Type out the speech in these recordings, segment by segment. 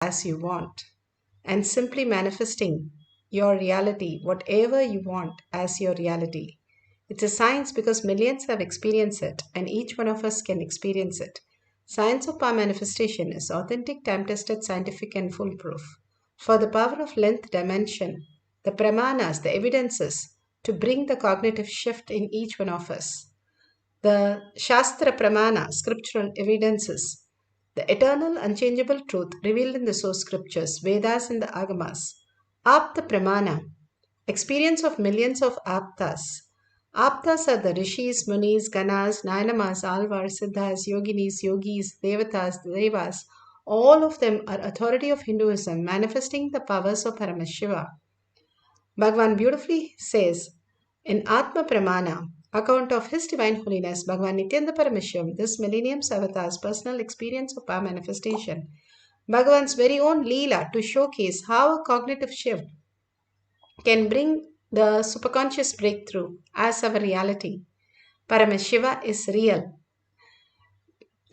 as you want, and simply manifesting your reality, whatever you want, as your reality. It's a science because millions have experienced it, and each one of us can experience it. Science of power manifestation is authentic, time-tested, scientific, and foolproof. For the power of length dimension, the pramanas, the evidences, to bring the cognitive shift in each one of us. The Shastra Pramana, scriptural evidences, the eternal unchangeable truth revealed in the source scriptures, Vedas and the Agamas. Apta Pramana, experience of millions of Aptas. Aptas are the Rishis, Munis, Ganas, Nayanamas, Alvars, Siddhas, Yoginis, Yogis, Devatas, Devas. All of them are authority of Hinduism, manifesting the powers of Paramashiva. Bhagavan beautifully says in Atma Pramana, account of His Divine Holiness, Bhagavan Nithyananda Paramashivam, this millennium's avatar's personal experience of power manifestation, Bhagavan's very own Leela to showcase how a cognitive shift can bring the superconscious breakthrough as our reality. Paramashiva is real.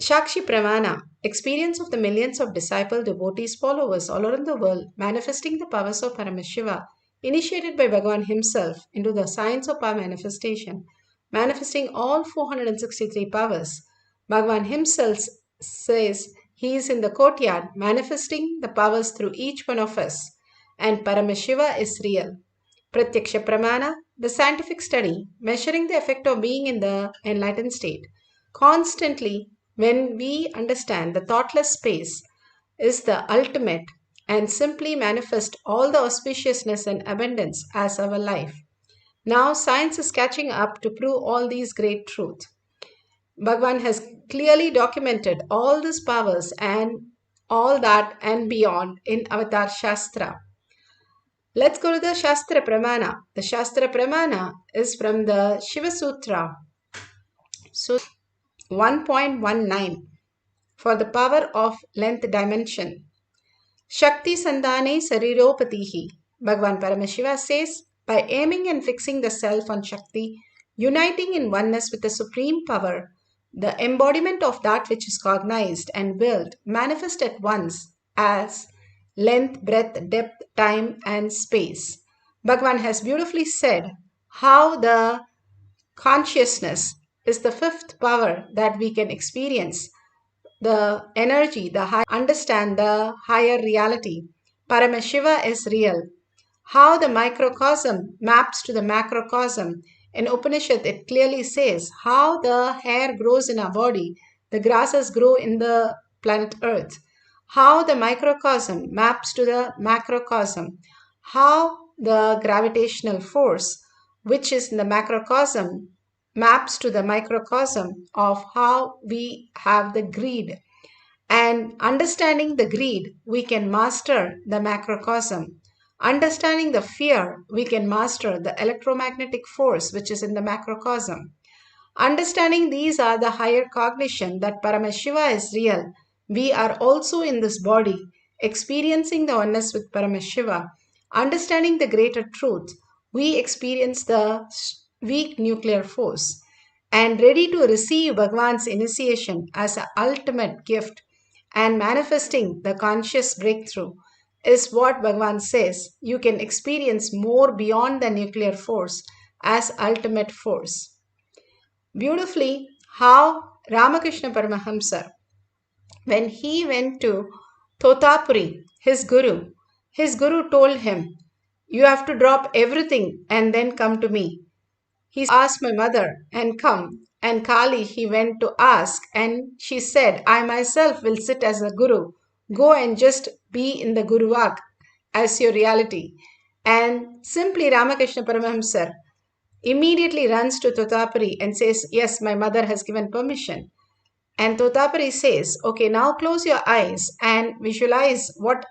Shakshi Pramana, experience of the millions of disciple devotees, followers all around the world, manifesting the powers of Paramashiva, initiated by Bhagavan himself into the science of power manifestation, manifesting all 463 powers. Bhagavan himself says he is in the courtyard, manifesting the powers through each one of us, and Paramashiva is real. Pratyaksha Pramana, the scientific study, measuring the effect of being in the enlightened state. Constantly, when we understand the thoughtless space is the ultimate and simply manifest all the auspiciousness and abundance as our life. Now science is catching up to prove all these great truths. Bhagavan has clearly documented all these powers and all that and beyond in Avatar Shastra. Let's go to the Shastra Pramana. The Shastra Pramana is from the Shiva Sutra. So 1.19 for the power of length dimension. Shakti Sandhane Sariropatihi. Bhagavan Paramashiva says, by aiming and fixing the self on Shakti, uniting in oneness with the supreme power, the embodiment of that which is cognized and willed manifest at once as length, breadth, depth, time, and space. Bhagavan has beautifully said how the consciousness is the fifth power that we can experience. The energy, understand the higher reality. Paramashiva is real. How the microcosm maps to the macrocosm. In Upanishad, it clearly says how the hair grows in our body, the grasses grow in the planet Earth. How the microcosm maps to the macrocosm. How the gravitational force, which is in the macrocosm, maps to the microcosm of how we have the greed. And understanding the greed, we can master the macrocosm. Understanding the fear, we can master the electromagnetic force which is in the macrocosm. Understanding these are the higher cognition that Paramashiva is real. We are also in this body, experiencing the oneness with Paramashiva. Understanding the greater truth, we experience the weak nuclear force and ready to receive Bhagavan's initiation as an ultimate gift and manifesting the conscious breakthrough is what Bhagavan says. You can experience more beyond the nuclear force as ultimate force. Beautifully, how Ramakrishna Paramahamsa, when he went to Totapuri, his guru told him, you have to drop everything and then come to me. He asked my mother and come. And Kali he went to ask and she said, I myself will sit as a guru. Go and just be in the Guruvak as your reality. And simply Ramakrishna Paramahamsa immediately runs to Totapuri and says, yes, my mother has given permission. And Totapuri says, okay, now close your eyes and visualize what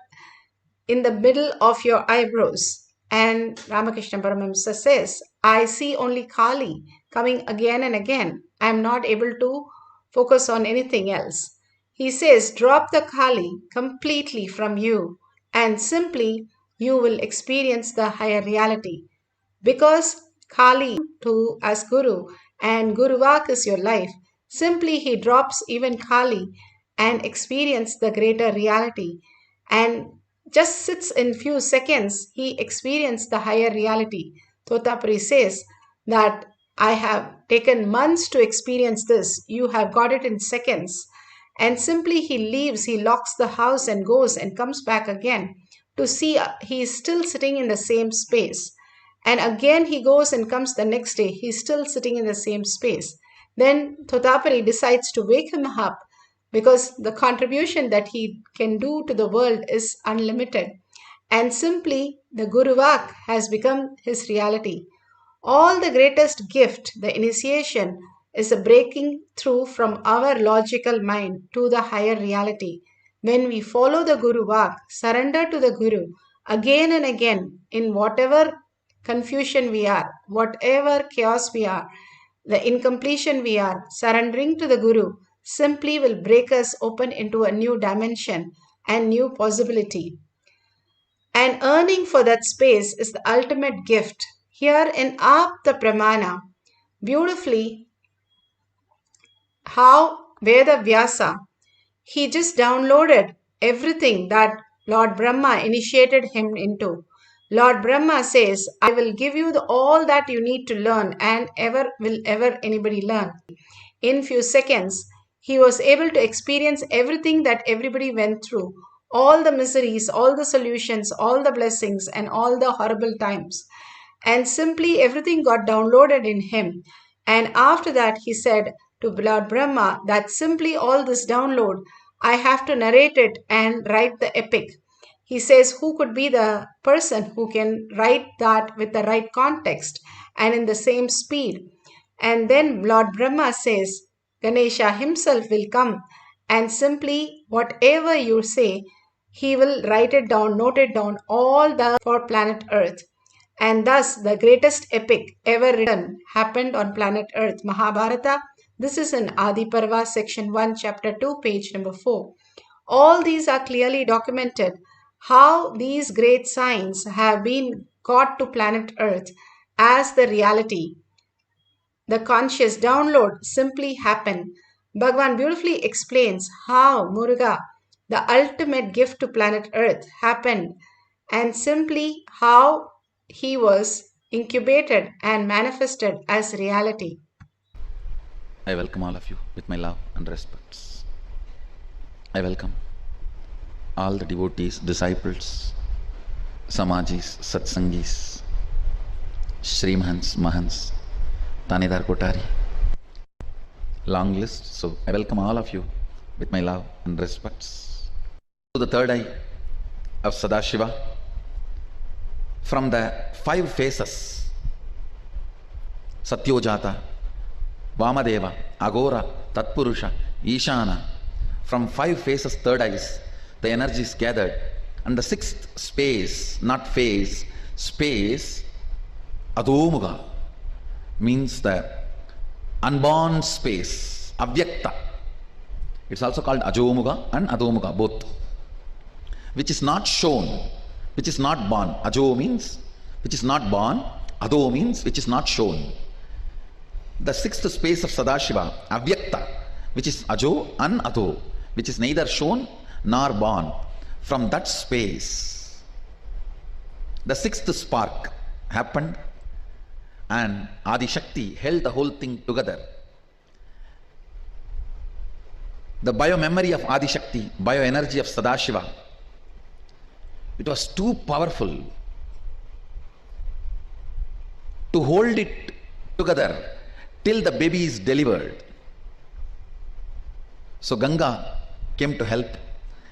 in the middle of your eyebrows. And Ramakrishna Paramahamsa says, I see only Kali coming again and again. I am not able to focus on anything else. He says, drop the Kali completely from you and simply you will experience the higher reality. Because Kali to as Guru and Guruvak is your life, simply he drops even Kali and experience the greater reality. and just sits in few seconds, he experienced the higher reality. Totapuri says that I have taken months to experience this. You have got it in seconds. And simply he leaves, he locks the house and goes and comes back again to see he is still sitting in the same space. And again he goes and comes the next day, he's still sitting in the same space. Then Totapari decides to wake him up because the contribution that he can do to the world is unlimited. And simply the Guru Vak has become his reality. All the greatest gift, the initiation, is a breaking through from our logical mind to the higher reality. When we follow the Guru Vak, surrender to the Guru again and again in whatever confusion we are, whatever chaos we are, the incompletion we are, surrendering to the Guru simply will break us open into a new dimension and new possibility. And earning for that space is the ultimate gift. Here in Apta Pramana, beautifully, how Veda Vyasa, he just downloaded everything that Lord Brahma initiated him into. Lord Brahma says, I will give you all that you need to learn, and ever anybody learn. In few seconds, he was able to experience everything that everybody went through, all the miseries, all the solutions, all the blessings, and all the horrible times. And simply everything got downloaded in him. And after that, he said to Lord Brahma that simply all this download, I have to narrate it and write the epic. He says, who could be the person who can write that with the right context and in the same speed? And then Lord Brahma says, Ganesha himself will come and simply whatever you say, he will write it down, note it down, all the for planet Earth. And thus the greatest epic ever written happened on planet Earth, Mahabharata. This is in Adi Parva, section 1, chapter 2, page number 4. All these are clearly documented how these great signs have been got to planet Earth as the reality. The conscious download simply happened. Bhagavan beautifully explains how Muruga, the ultimate gift to planet Earth, happened and simply how he was incubated and manifested as reality. I welcome all of you with my love and respects. I welcome all the devotees, disciples, Samajis, Satsangis, Srimahans, Mahans, Tanidar Kotari. Long list, so I welcome all of you with my love and respects. To the third eye of Sadashiva, from the 5 phases, Satyojata, Vamadeva, Agora, Tatpurusha, Ishana, from 5 phases, third eyes, the energy is gathered. And the 6th space, not phase, space, Adomuga, means the unborn space, Avyakta. It's also called Ajomuga and Adomuga, both. Which is not shown, which is not born. Ajo means which is not born, Ado means which is not shown. The 6th space of Sadashiva, Avyakta, which is Ajo and Ado, which is neither shown nor born. From that space, the 6th spark happened and Adi Shakti held the whole thing together. The bio-memory of Adi Shakti, bio-energy of Sadashiva, it was too powerful to hold it together till the baby is delivered. So Ganga came to help.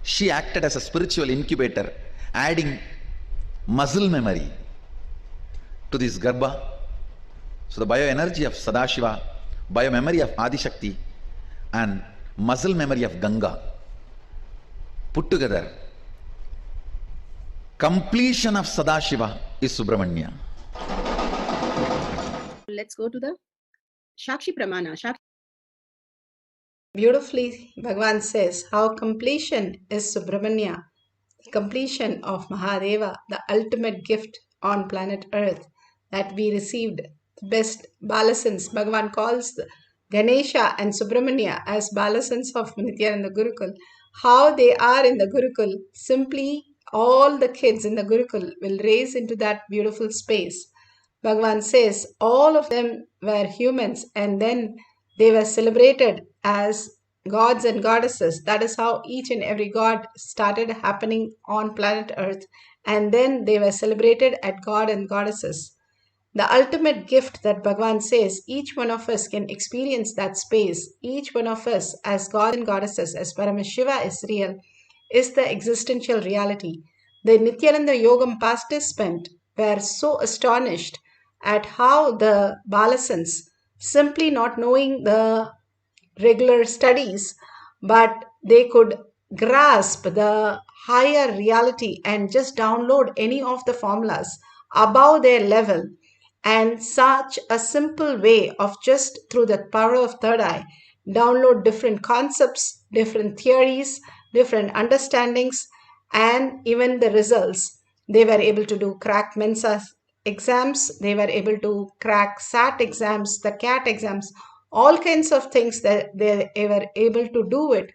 She acted as a spiritual incubator, adding muscle memory to this Garbha. So the bioenergy of Sadashiva, biomemory of Adi Shakti, and muscle memory of Ganga put together, completion of Sadashiva is Subramanya. Let's go to the Shakshi Pramana. Beautifully, Bhagavan says how completion is Subramanya, the completion of Mahadeva, the ultimate gift on planet Earth that we received, the best balasans. Bhagavan calls Ganesha and Subramanya as balasans of Nithyananda Gurukul. how they are in the Gurukul. Simply all the kids in the Gurukul will raise into that beautiful space. Bhagavan says all of them were humans and then they were celebrated as gods and goddesses. That is how each and every god started happening on planet Earth. And then they were celebrated at god and goddesses. The ultimate gift that Bhagavan says each one of us can experience that space, each one of us as God and goddesses, as Paramashiva is real, is the existential reality. The Nithyananda Yogam participant were so astonished at how the Balasans, simply not knowing the regular studies, but they could grasp the higher reality and just download any of the formulas above their level. And such a simple way of just through the power of third eye download different concepts, different theories, different understandings, and even the results. They were able to do crack Mensa exams, they were able to crack SAT exams, the CAT exams, all kinds of things that they were able to do it,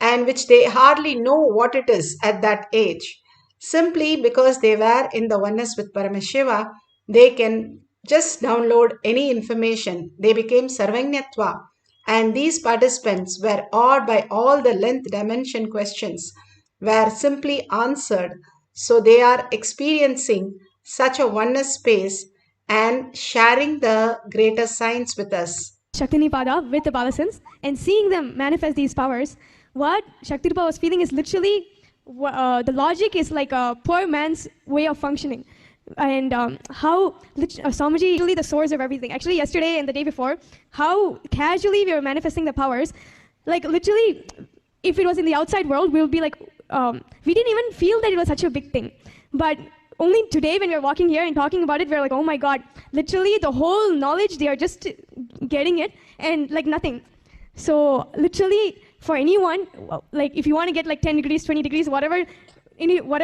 and which they hardly know what it is at that age. Simply because they were in the oneness with Paramashiva, they can just download any information. They became Sarvanyatva. And these participants were awed by all the length dimension questions, were simply answered. So they are experiencing such a oneness space and sharing the greater science with us. Shaktinipada with the Balasans and seeing them manifest these powers, what Shaktirupa was feeling is literally the logic is like a poor man's way of functioning. And how Swamiji is really the source of everything. Actually, yesterday and the day before, how casually we were manifesting the powers. Like literally, if it was in the outside world, we would be like, we didn't even feel that it was such a big thing. But only today when we're walking here and talking about it, we're like, oh my God, literally the whole knowledge, they are just getting it and like nothing. So literally for anyone, like if you want to get like 10 degrees, 20 degrees, whatever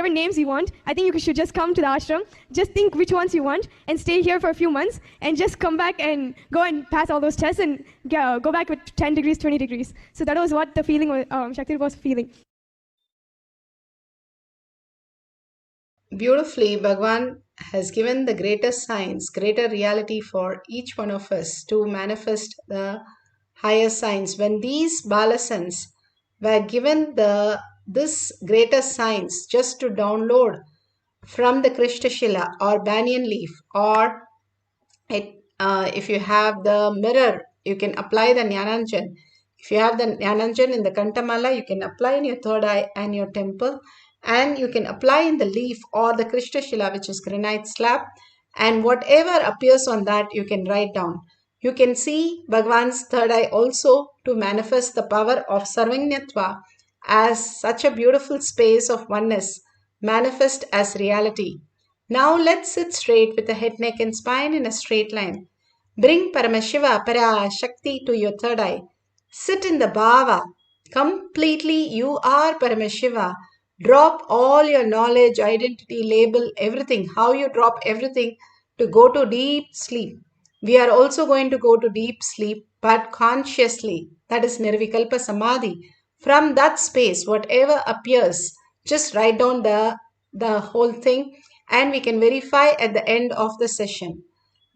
names you want, I think you should just come to the ashram, just think which ones you want and stay here for a few months and just come back and go and pass all those tests and go back with 10 degrees, 20 degrees. So that was what the feeling Shakti was feeling. Beautifully, Bhagwan has given the greater science, greater reality for each one of us to manifest the higher science. When these Balasans were given this greater science just to download from the Krishnashila or banyan leaf, or if you have the mirror, you can apply the Jnananjan. If you have the Jnananjan in the Kantamala, you can apply in your third eye and your temple. And you can apply in the leaf or the Krishnashila, which is granite slab, and whatever appears on that you can write down. You can see Bhagwan's third eye also to manifest the power of Sarvanyatva as such a beautiful space of oneness, manifest as reality. Now let's sit straight with the head, neck and spine in a straight line. Bring Paramashiva, Parashakti to your third eye. Sit in the bhava. Completely you are Paramashiva. Drop all your knowledge, identity, label, everything. How you drop everything to go to deep sleep. We are also going to go to deep sleep, but consciously. That is Nirvikalpa Samadhi. From that space, whatever appears, just write down the whole thing and we can verify at the end of the session.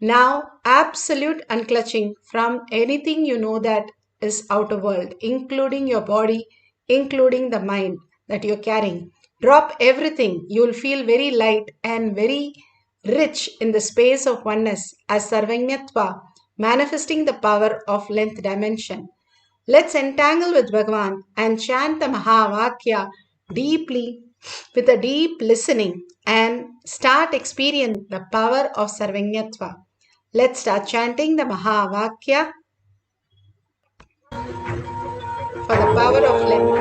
Now, absolute unclutching from anything you know that is outer world, including your body, including the mind that you're carrying. Drop everything. You will feel very light and very rich in the space of oneness as Sarvanyatva, manifesting the power of length dimension. Let's entangle with Bhagavan and chant the Mahavakya deeply with a deep listening and start experiencing the power of Sarvanyatva. Let's start chanting the Mahavakya for the power of length.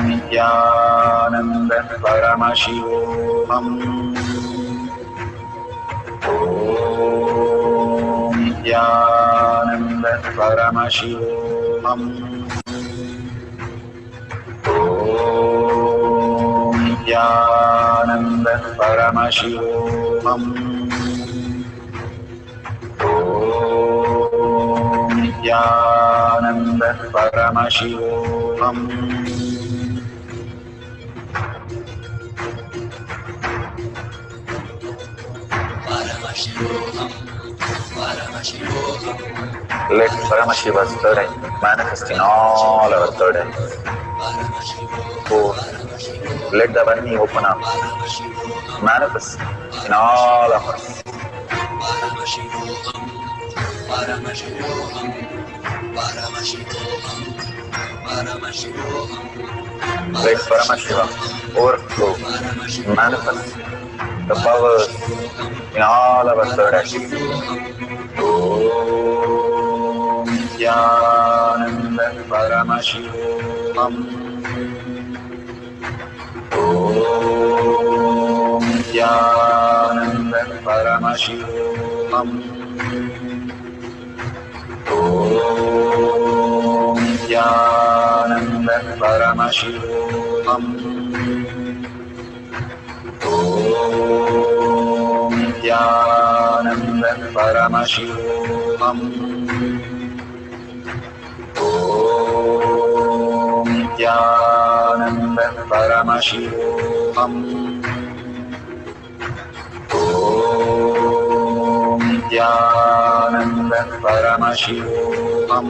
Nithyananda Paramashivoham. Nithyananda Paramashivoham. Nithyananda Paramashivoham. Nithyananda Paramashivoham. Let Paramashiva's third eye manifest in all our third eyes. 4. Let the Vani open up, manifest in all of us. Let Paramashiva overflow, manifest the powers in all our third eyes. Om Nithyananda Paramashivam. Om Nithyananda Paramashivam. Om Nithyananda Paramashivam. Om Nithyananda Paramashivam. Om Nithyananda Paramashivoham. Om Nithyananda Paramashivoham. Om Nithyananda Paramashivoham. Om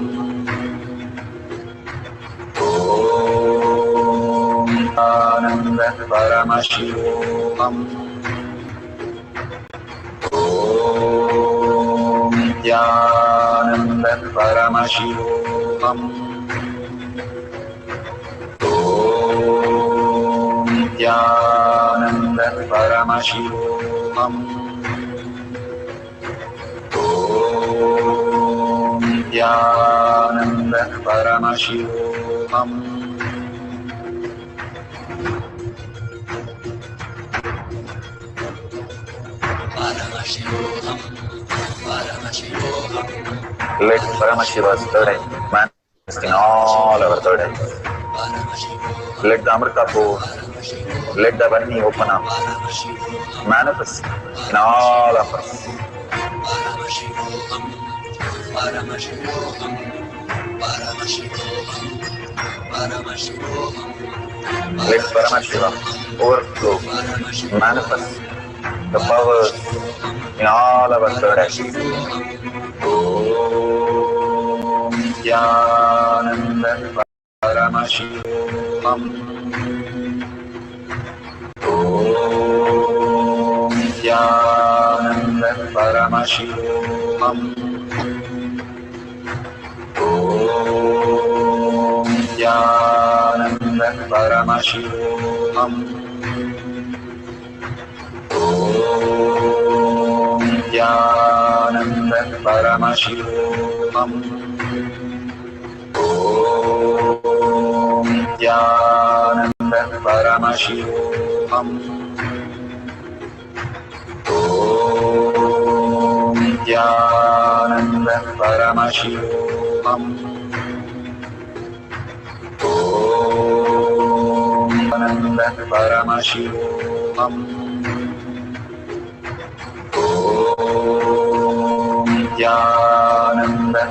Nithyananda Paramashivoham. Om Nithyananda Paramashivoham. Om Nithyananda Paramashivoham. Let Paramashiva's third eye manifest in all our third eyes. Let the Amrita pour, let the Vani open up, manifest in all of us. Let Paramashiva overflow, manifest the powers in all our third eyes. Om Nithyananda Paramashivam. Om Nithyananda Paramashivam. Om Nithyananda Paramashivam. Om Nithyananda Paramashivoham. Om Nithyananda Paramashivoham. Om Nithyananda Paramashivoham. Om Nithyananda Paramashivoham. Om Nithyananda Paramashivoham. Om Nithyananda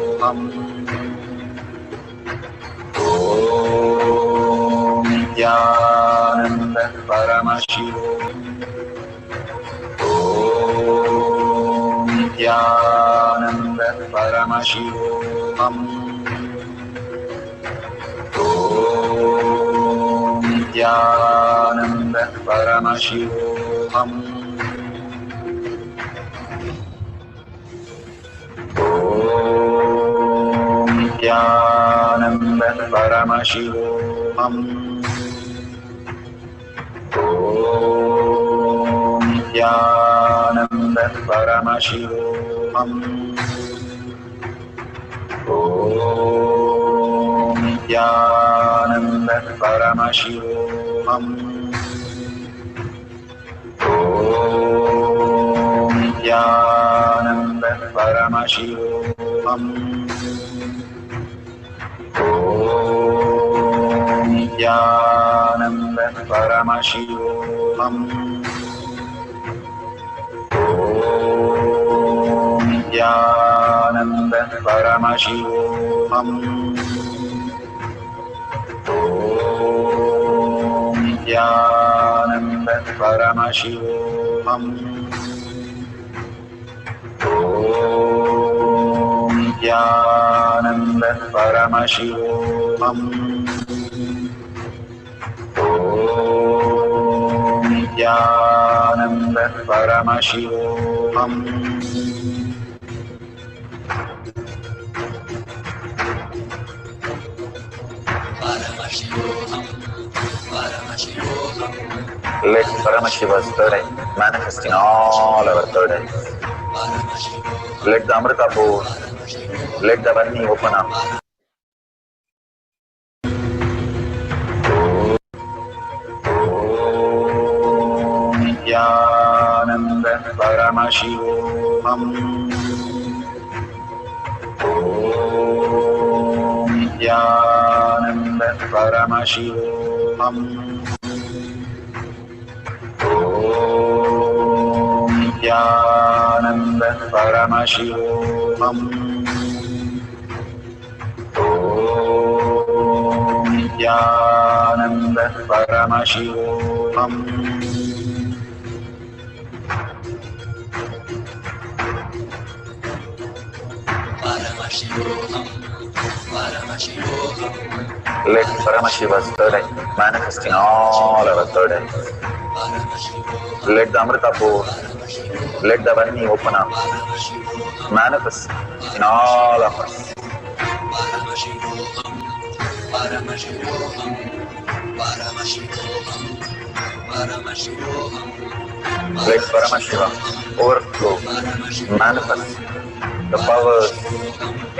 Paramashivoham. Om Nithyananda Paramashivoham. Om Nithyananda Paramashivoham. Om Nithyananda Paramashivoham. Om Nithyananda Paramashivoham. Om Nithyananda Paramashivoham. Om Nithyananda Paramashivoham. Om Nithyananda Paramashivoham. Om Nithyananda Paramashivoham. Om Nithyananda Paramashivoham. Om Nithyananda Paramashivoham. Om Nithyananda Paramashivoham. Let Paramashiva's third eye manifest in all our third eyes. Let the Amrita pour, let the Varni open up. Om Nithyananda Paramashivoham. Om Nithyananda Paramashivoham. Om Nithyananda Paramashivoham. Om Nithyananda Paramashivoham. Let Paramashiva's third eye manifest in all our third eyes. Let the Amrita pour, let the Varni open up, manifest in all of us. Let Paramashiva overflow, manifest the powers